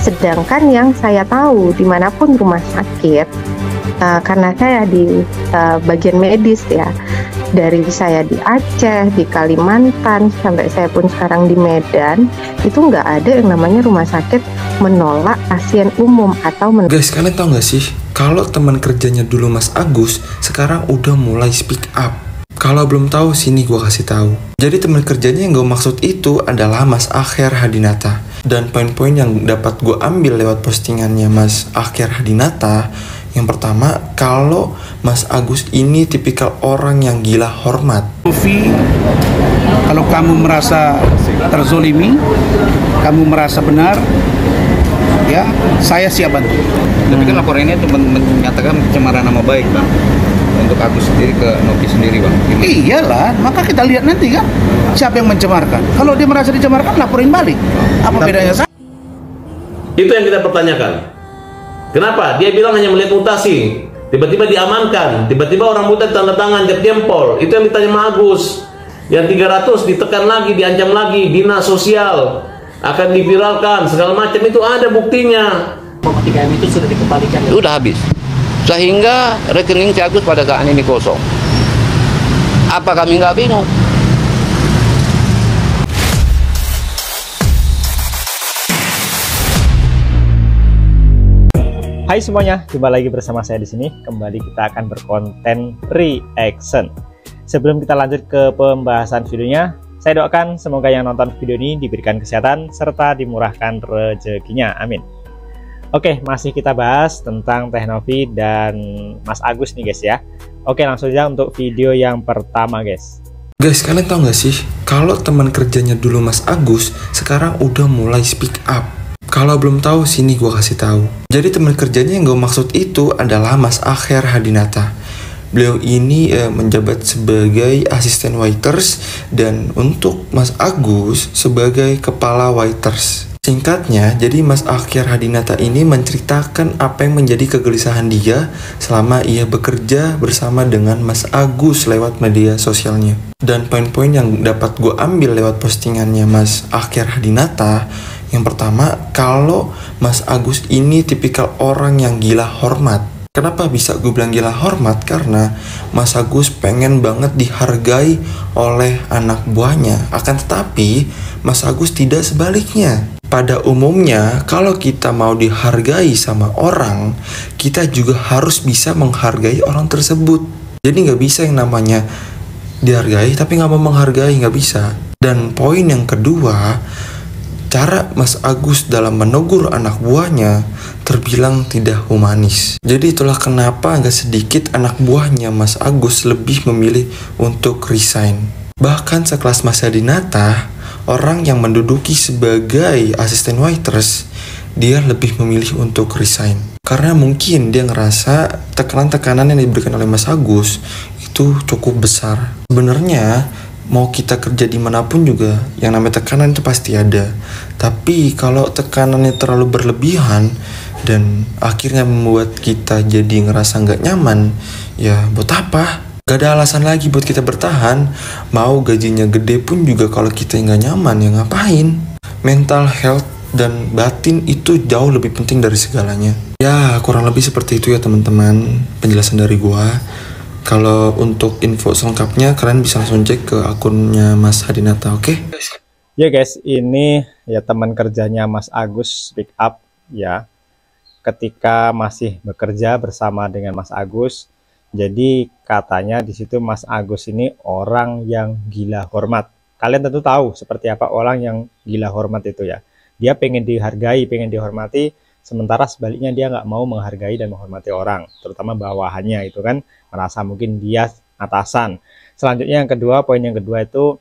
Sedangkan yang saya tahu dimanapun rumah sakit, karena saya di bagian medis ya, dari saya di Aceh, di Kalimantan, sampai saya pun sekarang di Medan, itu nggak ada yang namanya rumah sakit menolak pasien umum atau Guys, kalian tahu nggak sih, kalau teman kerjanya dulu Mas Agus, sekarang udah mulai speak up. Kalau belum tahu, sini gue kasih tahu. Jadi teman kerjanya yang gue maksud itu adalah Mas Akher Hadinata. Dan poin-poin yang dapat gue ambil lewat postingannya Mas Akher Hadinata, yang pertama, kalau Mas Agus ini tipikal orang yang gila hormat. Kalau kamu merasa terzolimi, kamu merasa benar, ya saya siap bantu. Tapi kan laporan ini menyatakan pencemaran nama baik, Bang. Untuk Agus sendiri ke Novi sendiri, Bang. Gimana? Iyalah, maka kita lihat nanti kan siapa yang mencemarkan. Kalau dia merasa dicemarkan, laporin balik. Apa bedanya? Itu yang kita pertanyakan. Kenapa? Dia bilang hanya melihat mutasi, tiba-tiba diamankan, tiba-tiba orang muda tanda tangan, jempol. Itu yang ditanya sama Agus. Yang 300 ditekan lagi, diancam lagi, dinas sosial akan diviralkan, segala macam, itu ada buktinya. 3M itu sudah dikembalikan. Udah habis. Sehingga rekening si Agus pada saat ini kosong. Apa kami nggak bingung? Hai semuanya, jumpa lagi bersama saya di sini. Kembali kita akan berkonten reaction. Sebelum kita lanjut ke pembahasan videonya, saya doakan semoga yang nonton video ini diberikan kesehatan serta dimurahkan rezekinya. Amin. Oke, masih kita bahas tentang Teh Novi dan Mas Agus nih guys ya. Oke, langsung aja untuk video yang pertama guys. Guys, kalian tahu nggak sih, kalau teman kerjanya dulu Mas Agus, sekarang udah mulai speak up. Kalau belum tahu, sini gue kasih tahu. Jadi teman kerjanya yang gue maksud itu adalah Mas Akher Hadinata. Beliau ini menjabat sebagai asisten waiters dan untuk Mas Agus sebagai kepala waiters. Singkatnya, jadi Mas Akher Hadinata ini menceritakan apa yang menjadi kegelisahan dia selama ia bekerja bersama dengan Mas Agus lewat media sosialnya. Dan poin-poin yang dapat gue ambil lewat postingannya Mas Akher Hadinata, yang pertama, kalau Mas Agus ini tipikal orang yang gila hormat. Kenapa bisa gue bilang gila hormat? Karena Mas Agus pengen banget dihargai oleh anak buahnya. Akan tetapi, Mas Agus tidak sebaliknya. Pada umumnya, kalau kita mau dihargai sama orang, kita juga harus bisa menghargai orang tersebut. Jadi nggak bisa yang namanya dihargai, tapi nggak mau menghargai, nggak bisa. Dan poin yang kedua, cara Mas Agus dalam menegur anak buahnya terbilang tidak humanis. Jadi itulah kenapa agak sedikit anak buahnya Mas Agus lebih memilih untuk resign. Bahkan sekelas Mas Hadinata, orang yang menduduki sebagai asisten waiters, dia lebih memilih untuk resign. Karena mungkin dia ngerasa tekanan-tekanan yang diberikan oleh Mas Agus itu cukup besar. Sebenarnya mau kita kerja dimanapun juga, yang namanya tekanan itu pasti ada. Tapi kalau tekanannya terlalu berlebihan dan akhirnya membuat kita jadi ngerasa nggak nyaman, ya buat apa? Gak ada alasan lagi buat kita bertahan. Mau gajinya gede pun juga kalau kita nggak nyaman, ya ngapain? Mental health dan batin itu jauh lebih penting dari segalanya. Ya kurang lebih seperti itu ya teman-teman, penjelasan dari gua. Kalau untuk info selengkapnya, kalian bisa langsung cek ke akunnya Mas Hadinata, oke? Ya guys, ini ya teman kerjanya Mas Agus speak up ya. Ketika masih bekerja bersama dengan Mas Agus, jadi katanya di situ Mas Agus ini orang yang gila hormat. Kalian tentu tahu seperti apa orang yang gila hormat itu ya. Dia pengen dihargai, pengen dihormati, sementara sebaliknya dia nggak mau menghargai dan menghormati orang, terutama bawahannya itu kan, merasa mungkin dia atasan. Selanjutnya yang kedua, poin yang kedua itu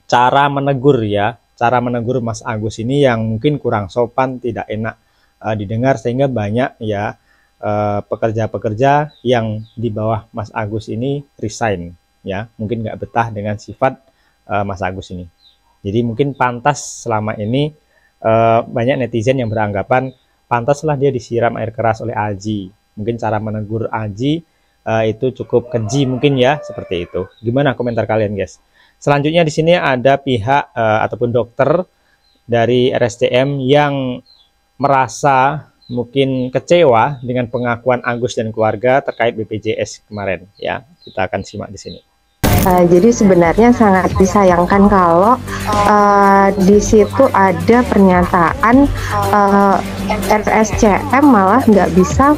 cara menegur ya. Cara menegur Mas Agus ini yang mungkin kurang sopan, tidak enak didengar, sehingga banyak ya pekerja-pekerja yang di bawah Mas Agus ini resign ya, mungkin nggak betah dengan sifat Mas Agus ini. Jadi mungkin pantas selama ini banyak netizen yang beranggapan pantaslah dia disiram air keras oleh Aji. Mungkin cara menegur Aji itu cukup keji mungkin ya, seperti itu. Gimana komentar kalian guys? Selanjutnya di sini ada pihak ataupun dokter dari RSCM yang merasa mungkin kecewa dengan pengakuan Agus dan keluarga terkait BPJS kemarin ya. Kita akan simak di sini. Jadi sebenarnya sangat disayangkan kalau di situ ada pernyataan RSCM malah nggak bisa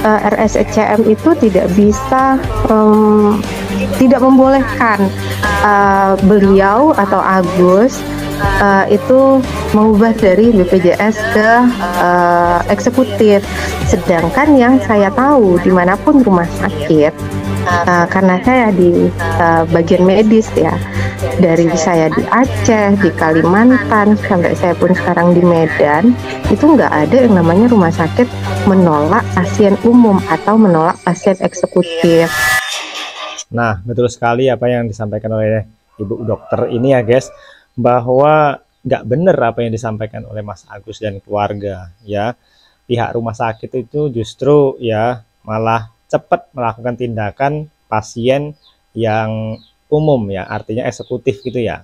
RSCM itu tidak bisa tidak membolehkan beliau atau Agus itu mengubah dari BPJS ke eksekutif. Sedangkan yang saya tahu dimanapun rumah sakit, karena saya di bagian medis ya, dari saya di Aceh, di Kalimantan, sampai saya pun sekarang di Medan, itu nggak ada yang namanya rumah sakit menolak pasien umum atau menolak pasien eksekutif. Nah, betul sekali apa yang disampaikan oleh Ibu Dokter ini ya guys, bahwa nggak benar apa yang disampaikan oleh Mas Agus dan keluarga ya. Pihak rumah sakit itu justru ya malah cepat melakukan tindakan pasien yang umum ya, artinya eksekutif gitu ya.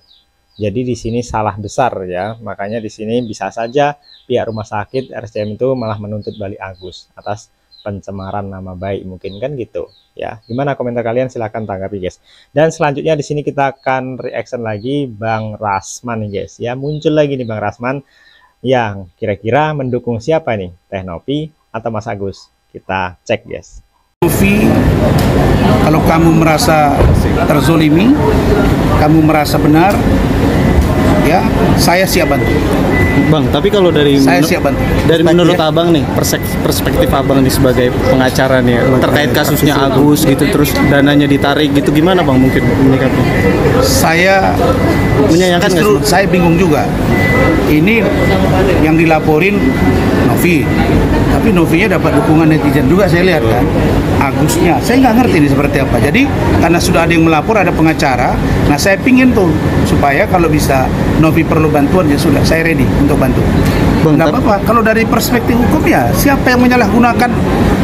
Jadi di sini salah besar ya, makanya di sini bisa saja pihak rumah sakit RSCM itu malah menuntut balik Agus atas pencemaran nama baik, mungkin kan gitu ya. Gimana komentar kalian? Silahkan tanggapi guys. Dan selanjutnya di sini kita akan reaction lagi Bang Rasman nih guys ya. Muncul lagi nih Bang Rasman yang kira-kira mendukung siapa nih, Teh Novi atau Mas Agus? Kita cek guys. Novi, kalau kamu merasa terzolimi, kamu merasa benar, ya saya siap bantu. Bang, tapi kalau dari menurut abang nih, perspektif abang nih sebagai pengacara nih terkait kasusnya Agus gitu, terus dananya ditarik gitu, gimana bang mungkin menyikapinya? Saya menyayangkan nggak sih? Saya bingung juga. Ini yang dilaporin Novi, tapi Novinya dapat dukungan netizen juga saya lihat kan. Agusnya, saya nggak ngerti ini seperti apa. Jadi karena sudah ada yang melapor, ada pengacara, nah saya pingin tuh supaya kalau bisa Novi perlu bantuan ya sudah, saya ready untuk bantu. Nggak apa-apa. Kalau dari perspektif hukum ya siapa yang menyalahgunakan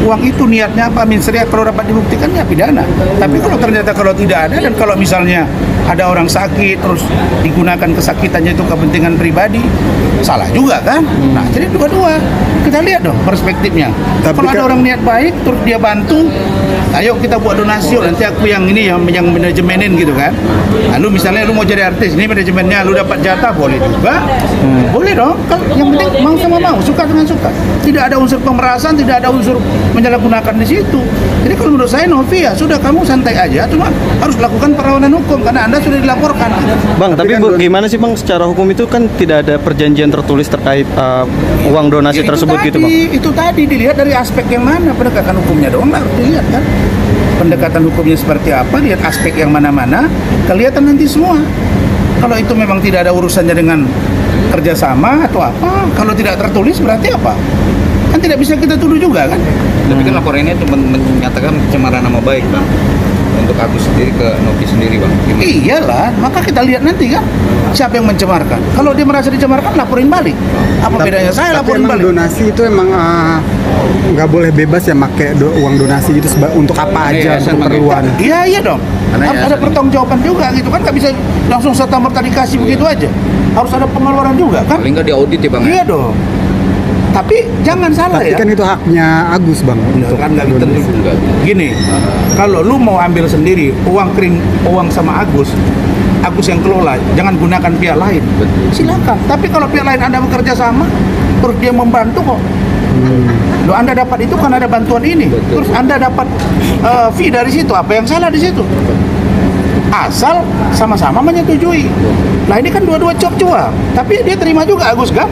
uang itu niatnya apa, misalnya kalau dapat dibuktikan ya pidana. Tapi kalau ternyata kalau tidak ada dan kalau misalnya ada orang sakit terus digunakan kesakitannya itu kepentingan pribadi, salah juga kan? Nah jadi dua-dua kita lihat dong perspektifnya. Kalau ada orang niat baik terus dia bantu, ayo kita buat donasi, nanti aku yang ini yang manajemenin gitu kan. Lalu misalnya lu mau jadi artis, ini manajemennya, lu dapat jatah boleh juga, boleh dong. Kan yang penting mau sama mau, suka dengan suka. Tidak ada unsur pemerasan, tidak ada unsur menyalahgunakan di situ. Jadi kalau menurut saya Novi ya sudah, kamu santai aja, cuma harus lakukan perlawanan hukum karena Anda sudah dilaporkan. Bang, tapi gimana sih bang secara hukum itu kan tidak ada perjanjian tertulis terkait uang donasi tersebut gitu bang? Itu tadi dilihat dari aspek yang mana, pendekatan hukumnya dong harus dilihat kan. Pendekatan hukumnya seperti apa, lihat aspek yang mana-mana, kelihatan nanti semua. Kalau itu memang tidak ada urusannya dengan kerjasama atau apa, kalau tidak tertulis berarti apa? Kan tidak bisa kita tuduh juga kan. Tapi kan laporan ini cuma menyatakan pencemaran nama baik bang, untuk Agus sendiri ke Novi sendiri bang. Gimana? Iyalah, maka kita lihat nanti kan siapa yang mencemarkan. Kalau dia merasa dicemarkan, laporin balik. Apa bedanya saya laporin balik? Donasi itu emang nggak boleh bebas ya, pakai uang donasi itu untuk apa aja, untuk keperluan. Iya dong. Harus ada pertanggungjawaban juga gitu kan, nggak bisa langsung serta-merta dikasih begitu aja. Harus ada pengeluaran juga kan. Paling nggak diaudit ya bang. Iya dong. Tapi jangan salah ya. Tapi kan itu haknya Agus bang. Kan nggak tentu. Gini, kalau lu mau ambil sendiri uang sama Agus yang kelola, jangan gunakan pihak lain. Silakan. Tapi kalau pihak lain Anda bekerja sama, terus dia membantu kok. Lo Anda dapat itu kan ada bantuan ini. Terus Anda dapat fee dari situ. Apa yang salah di situ? Asal sama-sama menyetujui. Nah ini kan dua-dua cuap, tapi dia terima juga Agus kan?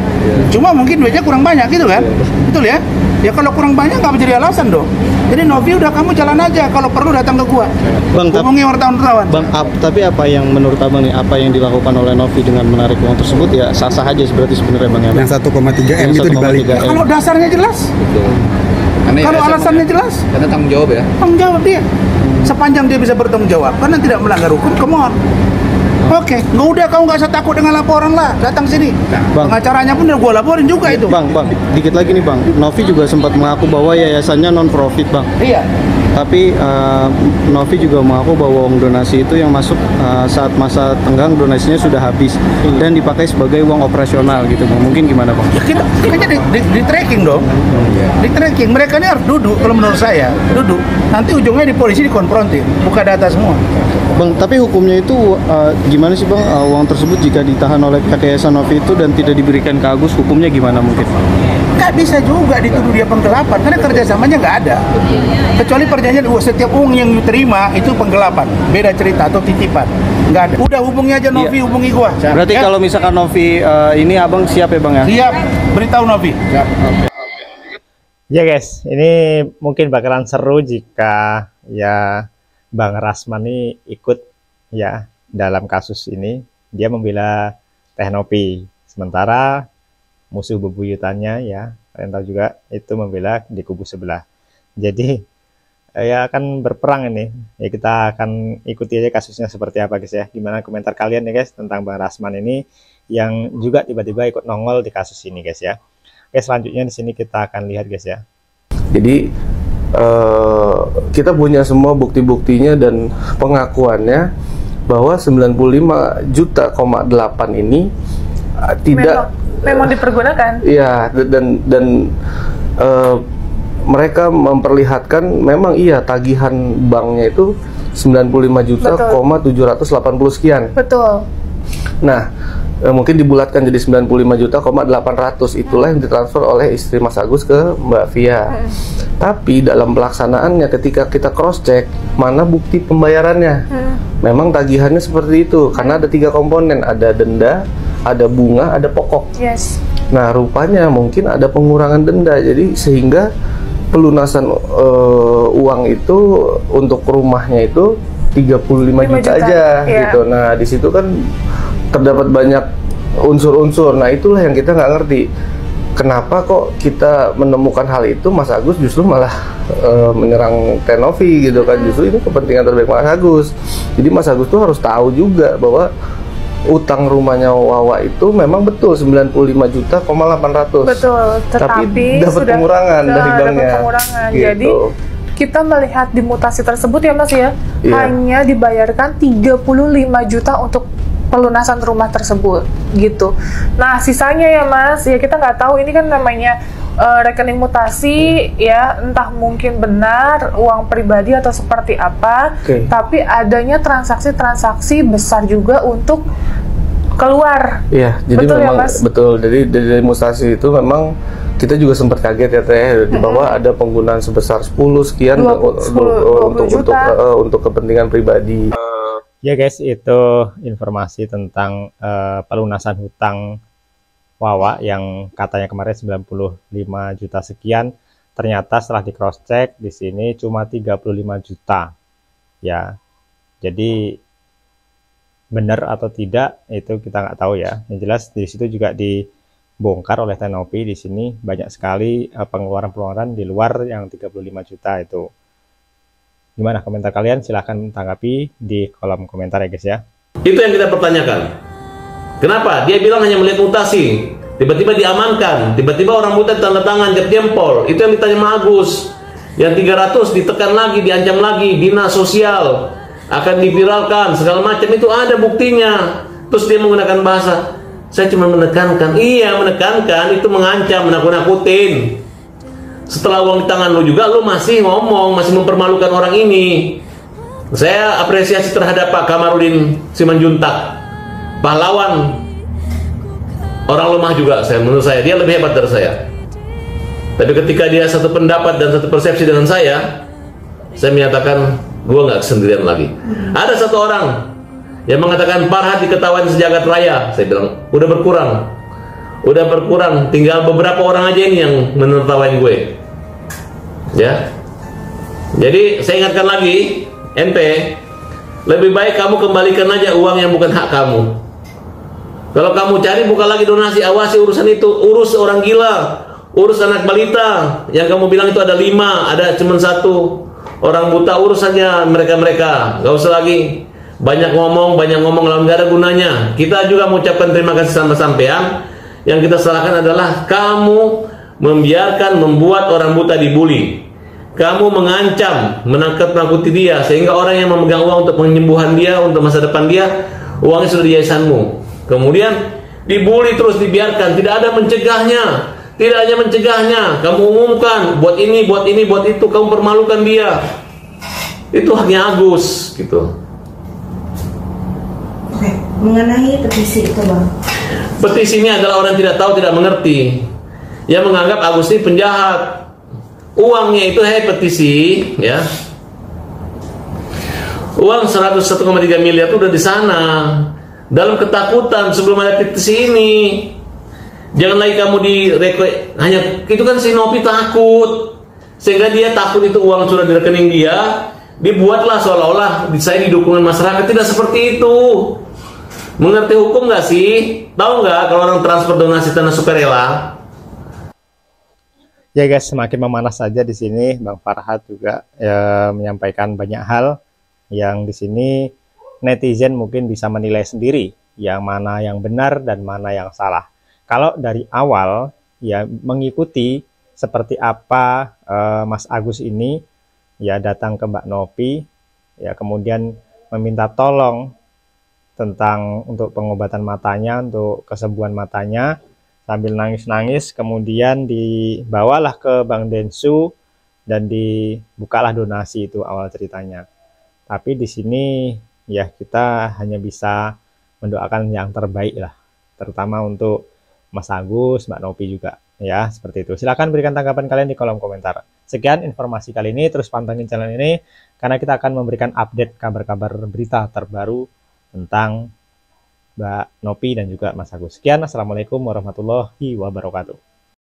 Cuma mungkin duitnya kurang banyak gitu kan? Betul ya? Ya kalau kurang banyak nggak menjadi alasan dong. Jadi Novi udah kamu jalan aja, kalau perlu datang ke gua. Bang, hubungi wartawan. Bang, tapi apa yang menurut abang nih, apa yang dilakukan oleh Novi dengan menarik uang tersebut ya sah-sah aja berarti sebenarnya bang ya? Yang 1,3 M itu dibalik. Kalau dasarnya jelas. Kalau alasannya jelas. Karena tanggung jawab ya. Tanggung jawab dia. Sepanjang dia bisa bertanggung jawab karena tidak melanggar hukum, come on. Oke, nggak udah, kamu nggak usah takut dengan laporan lah, datang sini. Bang, pengacaranya pun udah gue laporin juga itu. Bang, dikit lagi nih bang, Novi juga sempat mengaku bahwa yayasannya non profit bang. Iya. Tapi Novi juga mengaku bahwa uang donasi itu yang masuk saat masa tenggang donasinya sudah habis dan dipakai sebagai uang operasional gitu Bang. Mungkin gimana Bang? Ya kita di tracking dong. Di tracking. Mereka ini harus duduk kalau menurut saya. Duduk. Nanti ujungnya di polisi dikonfrontir. Buka data semua. Bang, tapi hukumnya itu gimana sih Bang? Uang tersebut jika ditahan oleh pihak Yayasan Novi itu dan tidak diberikan ke Agus, hukumnya gimana mungkin? Nggak bisa juga dituduh dia penggelapan karena kerjasamanya nggak ada. Kecuali perjanjian setiap uang yang diterima itu penggelapan, beda cerita atau titipan, nggak ada. Udah hubungi aja Novi, hubungi gua. Berarti ya? Kalau misalkan Novi ini abang siap ya Bang ya? Siap, beritahu Novi. Siap. Ya guys, ini mungkin bakalan seru jika ya Bang Rasman ini ikut ya dalam kasus ini. Dia membela Teh Novi, sementara musuh bebuyutannya ya kalian tahu juga itu membela di kubu sebelah. Jadi ya akan berperang ini ya, kita akan ikuti aja kasusnya seperti apa guys ya. Gimana komentar kalian ya guys tentang Bang Rasman ini yang juga tiba-tiba ikut nongol di kasus ini guys ya. Oke, selanjutnya di sini kita akan lihat guys ya. Jadi kita punya semua bukti-buktinya dan pengakuannya bahwa 95,8 juta ini tidak memang dipergunakan. Iya, dan mereka memperlihatkan memang iya tagihan banknya itu 95,780 sekian. Betul. Nah, mungkin dibulatkan jadi 95,800 itulah yang ditransfer oleh istri Mas Agus ke Mbak Via. Tapi dalam pelaksanaannya ketika kita cross check mana bukti pembayarannya, memang tagihannya seperti itu karena ada 3 komponen, ada denda, ada bunga, ada pokok. Yes. Nah, rupanya mungkin ada pengurangan denda, jadi sehingga pelunasan uang itu untuk rumahnya itu 35 juta aja gitu. Nah, di situ kan terdapat banyak unsur-unsur. Nah, itulah yang kita nggak ngerti. Kenapa kok kita menemukan hal itu, Mas Agus justru malah menyerang Teh Novi gitu kan. Justru ini kepentingan terbaik Mas Agus. Jadi Mas Agus tuh harus tahu juga bahwa utang rumahnya Wawa itu memang betul 95,8 juta. Betul, tapi dapat pengurangan dari banknya. Gitu. Jadi kita melihat di mutasi tersebut ya Mas ya, hanya dibayarkan 35 juta untuk pelunasan rumah tersebut gitu. Nah, sisanya ya Mas, ya kita nggak tahu, ini kan namanya rekening mutasi ya, entah mungkin benar uang pribadi atau seperti apa, tapi adanya transaksi-transaksi besar juga untuk keluar. Iya, jadi betul memang ya, Mas? Betul. Jadi dari mutasi itu memang kita juga sempat kaget ya Teh, bahwa ada penggunaan sebesar 10 sekian 20 untuk kepentingan pribadi. Ya guys, itu informasi tentang pelunasan hutang Wawa yang katanya kemarin 95 juta sekian, ternyata setelah di cross check di sini cuma 35 juta. Ya. Jadi benar atau tidak itu kita nggak tahu ya. Yang jelas di situ juga dibongkar oleh Teh Novi. Di sini banyak sekali pengeluaran-pengeluaran di luar yang 35 juta itu. Gimana komentar kalian? Silahkan tanggapi di kolom komentar ya guys ya. Itu yang kita pertanyakan. Kenapa? Dia bilang hanya melihat mutasi, tiba-tiba diamankan, tiba-tiba orang buta tanda tangan, jam jempol. Itu yang ditanya sama Agus. Yang 300 ditekan lagi, diancam lagi, dinas sosial akan diviralkan, segala macam, itu ada buktinya. Terus dia menggunakan bahasa, saya cuma menekankan. Iya, menekankan itu mengancam, menakut-nakutin. Setelah uang di tangan lu juga, lu masih ngomong, masih mempermalukan orang ini. Saya apresiasi terhadap Pak Kamarudin Simanjuntak, pahlawan, orang lemah juga. Menurut saya dia lebih hebat dari saya. Tapi ketika dia satu pendapat dan satu persepsi dengan saya menyatakan gua nggak sendirian lagi. Ada satu orang yang mengatakan Farhad diketawain sejagat raya. Saya bilang udah berkurang, tinggal beberapa orang aja ini yang menertawain gue. Ya. Jadi saya ingatkan lagi, ente lebih baik kamu kembalikan aja uang yang bukan hak kamu. Kalau kamu cari, buka lagi donasi, awasi urusan itu. Urus orang gila, urus anak balita. Yang kamu bilang itu ada 5, ada cuma 1 orang buta. Urus saja mereka-mereka. Gak usah lagi banyak ngomong lawan gak ada gunanya. Kita juga mengucapkan terima kasih sama sampean. Yang kita salahkan adalah kamu membiarkan membuat orang buta dibully. kamu mengancam, menakut-nakuti dia sehingga orang yang memegang uang untuk penyembuhan dia, untuk masa depan dia, uangnya sudah di yayasanmu. Kemudian dibully terus, dibiarkan, tidak ada mencegahnya, tidak hanya mencegahnya, kamu umumkan, buat ini, buat ini, buat itu, kamu permalukan dia. Itu haknya Agus, gitu. Oke, mengenai petisi itu, Bang. Petisi ini adalah orang tidak tahu, tidak mengerti, yang menganggap Agus ini penjahat. Uangnya itu, petisi, ya, uang 101,3 miliar itu udah di sana, dalam ketakutan sebelum ada petisi ini. Jangan lagi kamu hanya itu kan si Novi takut, sehingga dia takut itu uang sudah di rekening dia, dibuatlah seolah-olah saya didukung masyarakat. Tidak seperti itu. Mengerti hukum nggak sih? Tahu nggak kalau orang transfer donasi tanah sukarela? Ya guys, semakin memanas saja di sini. Bang Farhad juga menyampaikan banyak hal yang di sini netizen mungkin bisa menilai sendiri yang mana yang benar dan mana yang salah. Kalau dari awal ya mengikuti seperti apa Mas Agus ini ya datang ke Mbak Novi ya, kemudian meminta tolong tentang untuk pengobatan matanya, untuk kesembuhan matanya, sambil nangis-nangis, kemudian dibawalah ke Bang Densu dan dibukalah donasi. Itu awal ceritanya. Tapi di sini ya kita hanya bisa mendoakan yang terbaik lah, terutama untuk Mas Agus, Mbak Novi juga ya, seperti itu. Silahkan berikan tanggapan kalian di kolom komentar. Sekian informasi kali ini, terus pantengin channel ini karena kita akan memberikan update kabar-kabar berita terbaru tentang Mbak Novi dan juga Mas Agus. Sekian, assalamualaikum warahmatullahi wabarakatuh.